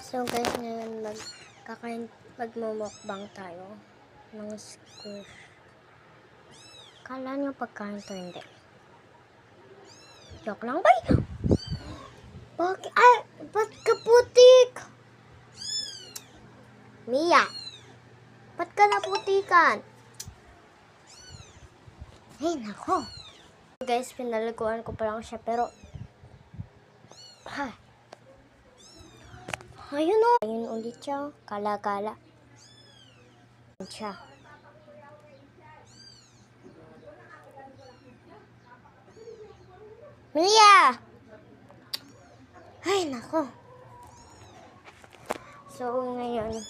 So guys, ngayon magmumukbang tayo ng squish. Kala nyo pagkain to, hindi. Joke lang, bay! Bakit? Ay! Ba't ka putik? Mia! Ba't ka naputikan? Ay, nako! Guys, pinalaguan ko pa lang siya, pero ayun o. Ayun ulit siya. Kala-kala. Siya. Mia! Ay, nako. So, ngayon,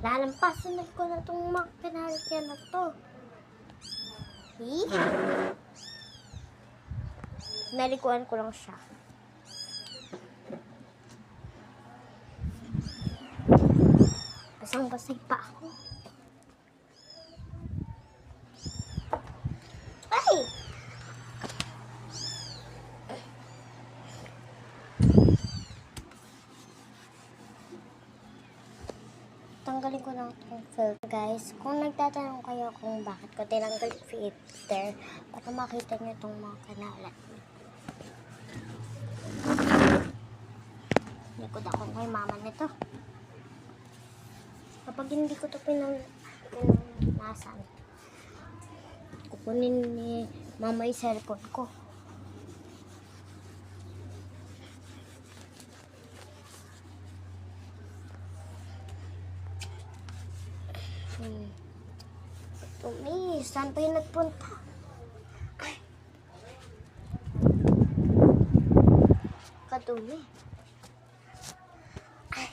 lalampasan na ko na itong mga pinalagyan na to. Nalikuan ko lang siya. Basang-basay pa ako. Ay! Tanggalin ko lang itong filter. Guys, kung nagtatanong kayo kung bakit ko tinanggal yung filter, para makita nyo itong mga kanalat. Likod ako kay mama nito. Kapag hindi ko ito pinanasan, kukunin ni mama yung cellphone ko. Tumi, saan pa yung nagpunta? Ay. Kadumi. Ay.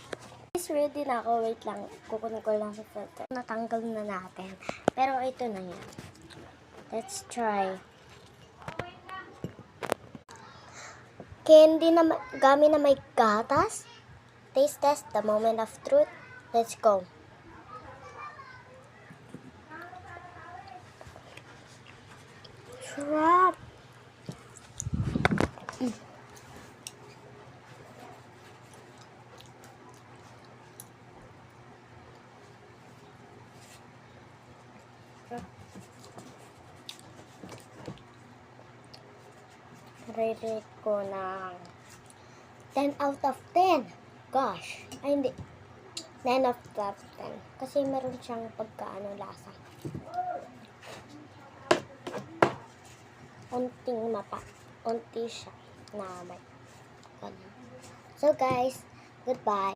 Guys, ready na ako. Wait lang. Kukunin ko lang sa filter. Natanggal na natin. Pero ito na yan. Let's try. Candy na gamit na may gatas. Taste test, the moment of truth. Let's go. Crap. Rate ko ng 10 out of 10. Gosh. Ay, hindi. 9 out of 10. Kasi meron siyang pagkaano lasa. Unting mapa. Unti siya na may. So guys, goodbye.